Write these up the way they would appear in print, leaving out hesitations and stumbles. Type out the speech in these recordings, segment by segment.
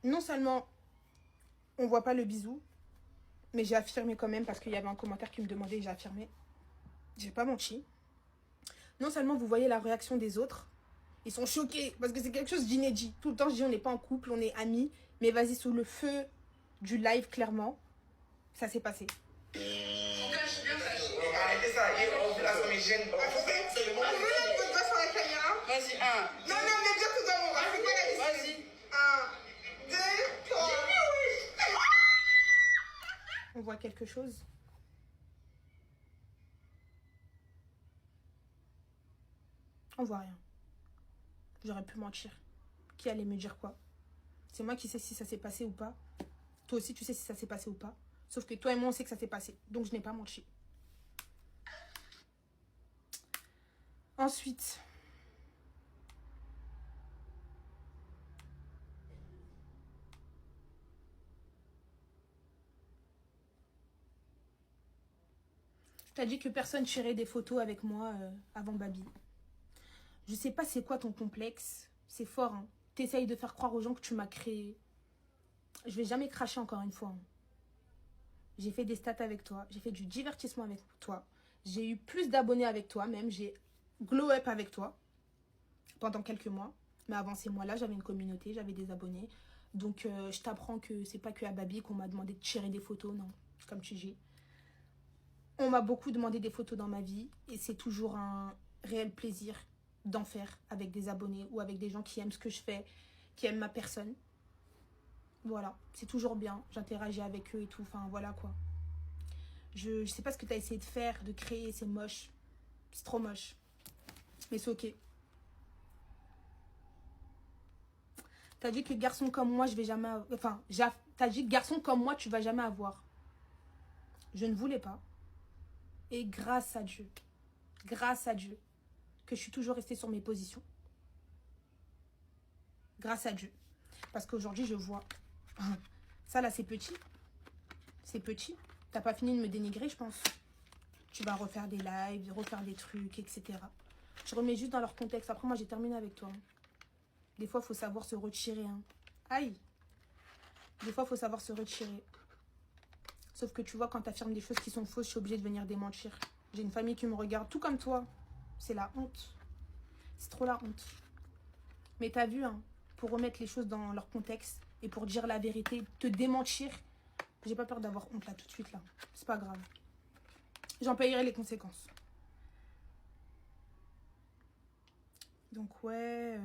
Non seulement on voit pas le bisou, mais j'ai affirmé quand même parce qu'il y avait un commentaire qui me demandait et j'ai affirmé. J'ai pas menti. Non seulement vous voyez la réaction des autres, ils sont choqués parce que c'est quelque chose d'inédit. Tout le temps, je dis on n'est pas en couple, on est amis. Mais vas-y, sous le feu du live, clairement, ça s'est passé. Arrêtez ça, ça me gêne. C'est le moment. Vas-y, un. Non, mais dire tout d'amour. Vas-y. 1, 2, 3. On voit quelque chose. On voit rien. J'aurais pu mentir. Qui allait me dire quoi? C'est moi qui sais si ça s'est passé ou pas. Toi aussi, tu sais si ça s'est passé ou pas. Sauf que toi et moi, on sait que ça s'est passé. Donc, je n'ai pas menti. Ensuite, tu as dit que personne tirait des photos avec moi avant Babi. Je sais pas c'est quoi ton complexe. C'est fort, hein. T'essayes de faire croire aux gens que tu m'as créé. Je vais jamais cracher encore une fois. Hein. J'ai fait des stats avec toi. J'ai fait du divertissement avec toi. J'ai eu plus d'abonnés avec toi même. J'ai glow up avec toi pendant quelques mois. Mais avant ces mois-là, j'avais une communauté, j'avais des abonnés. Donc, je t'apprends que c'est pas que à Babi qu'on m'a demandé de tirer des photos, non. Comme tu dis. On m'a beaucoup demandé des photos dans ma vie. Et c'est toujours un réel plaisir d'en faire avec des abonnés ou avec des gens qui aiment ce que je fais, qui aiment ma personne. Voilà, c'est toujours bien. J'interagis avec eux et tout. Enfin, voilà quoi. Je sais pas ce que tu as essayé de faire, de créer. C'est moche. C'est trop moche. Mais c'est ok. T'as dit que garçon comme moi, je vais jamais... Enfin, t'as dit que garçon comme moi, tu vas jamais avoir. Je ne voulais pas. Et grâce à Dieu, que je suis toujours restée sur mes positions. Grâce à Dieu. Parce qu'aujourd'hui, je vois... Ça, là, c'est petit. C'est petit. T'as pas fini de me dénigrer, je pense. Tu vas refaire des lives, refaire des trucs, etc. Je remets juste dans leur contexte. Après, moi, j'ai terminé avec toi. Des fois, il faut savoir se retirer. Hein. Aïe. Des fois, il faut savoir se retirer. Sauf que tu vois, quand tu affirmes des choses qui sont fausses, je suis obligée de venir démentir. J'ai une famille qui me regarde, tout comme toi. C'est la honte. C'est trop la honte. Mais t'as vu, hein, pour remettre les choses dans leur contexte et pour dire la vérité, te démentir, j'ai pas peur d'avoir honte là, tout de suite, là. C'est pas grave. J'en payerai les conséquences. Donc, ouais...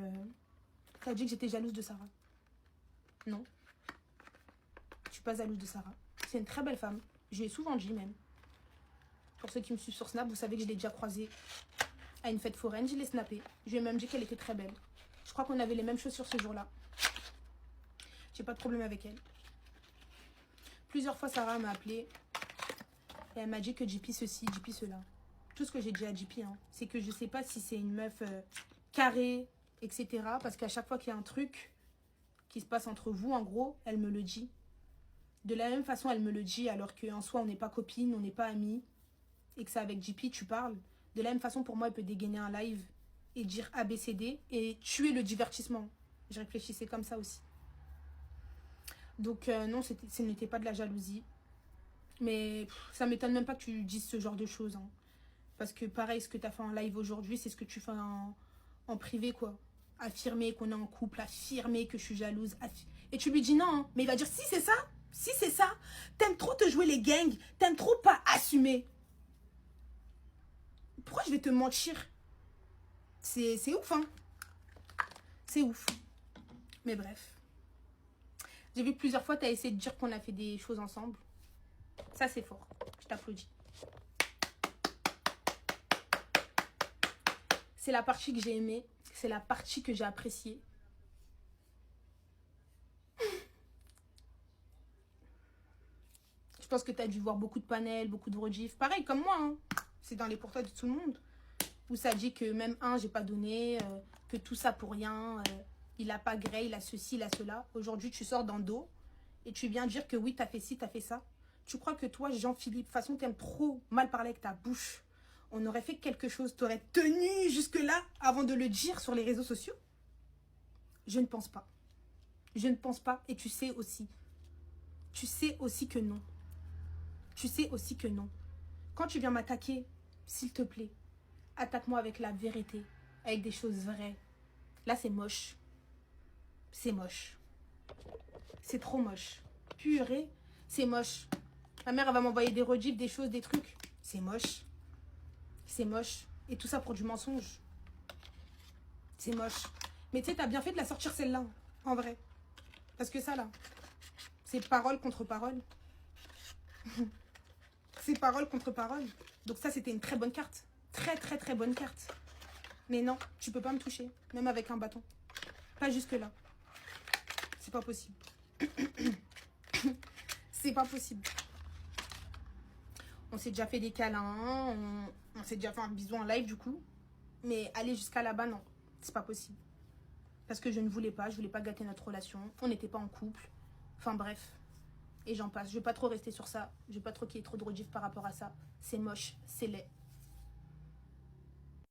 T'as dit que j'étais jalouse de Sarah. Non. Je suis pas jalouse de Sarah. C'est une très belle femme. Je lui ai souvent dit même. Pour ceux qui me suivent sur Snap, vous savez que je l'ai déjà croisée à une fête foraine. Je l'ai snappée. Je lui ai même dit qu'elle était très belle. Je crois qu'on avait les mêmes chaussures ce jour-là. J'ai pas de problème avec elle. Plusieurs fois, Sarah m'a appelée. Et elle m'a dit que JP ceci, JP cela. Tout ce que j'ai dit à JP, hein, c'est que je sais pas si c'est une meuf carrée, etc. Parce qu'à chaque fois qu'il y a un truc qui se passe entre vous, en gros, elle me le dit. De la même façon, elle me le dit, alors qu'en soi, on n'est pas copines, on n'est pas amis, et que c'est avec JP, tu parles. De la même façon, pour moi, elle peut dégainer un live et dire ABCD et tuer le divertissement. Je réfléchissais comme ça aussi. Donc, non, ce n'était pas de la jalousie. Mais ça m'étonne même pas que tu dises ce genre de choses. Hein. Parce que pareil, ce que tu as fait en live aujourd'hui, c'est ce que tu fais en privé, quoi. Affirmer qu'on est en couple, affirmer que je suis jalouse. Et tu lui dis non, hein. Mais il va dire si c'est ça. Si c'est ça, t'aimes trop te jouer les gangs, t'aimes trop pas assumer. Pourquoi je vais te mentir? C'est ouf, hein. C'est ouf. Mais bref. J'ai vu plusieurs fois, t'as essayé de dire qu'on a fait des choses ensemble. Ça, c'est fort. Je t'applaudis. C'est la partie que j'ai aimée. C'est la partie que j'ai appréciée. Je pense que tu as dû voir beaucoup de panels, beaucoup de rediff. Pareil, comme moi. Hein. C'est dans les portails de tout le monde. Où ça dit que même j'ai pas donné, que tout ça pour rien. Il a pas gré, il a ceci, il a cela. Aujourd'hui, tu sors dans le dos et tu viens dire que oui, tu as fait ci, tu as fait ça. Tu crois que toi, Jean-Philippe, de toute façon, tu aimes trop mal parler avec ta bouche. On aurait fait quelque chose, tu aurais tenu jusque-là avant de le dire sur les réseaux sociaux? Je ne pense pas. Je ne pense pas. Et tu sais aussi. Tu sais aussi que non. Tu sais aussi que non. Quand tu viens m'attaquer, s'il te plaît, attaque-moi avec la vérité. Avec des choses vraies. Là, c'est moche. C'est moche. C'est trop moche. Purée, c'est moche. Ma mère, elle va m'envoyer des rediffs, des choses, des trucs. C'est moche. C'est moche. Et tout ça pour du mensonge. C'est moche. Mais tu sais, t'as bien fait de la sortir celle-là, en vrai. Parce que ça, là, c'est parole contre parole. C'est parole contre parole. Donc ça, c'était une très bonne carte. Très, très, très bonne carte. Mais non, tu peux pas me toucher. Même avec un bâton. Pas jusque-là. C'est pas possible. C'est pas possible. On s'est déjà fait des câlins. On s'est déjà fait un bisou en live, du coup. Mais aller jusqu'à là-bas, non. C'est pas possible. Parce que je ne voulais pas. Je voulais pas gâter notre relation. On n'était pas en couple. Enfin, bref. Et j'en passe. Je vais pas trop rester sur ça. Je vais pas trop qu'il y ait trop de rediff par rapport à ça. C'est moche. C'est laid.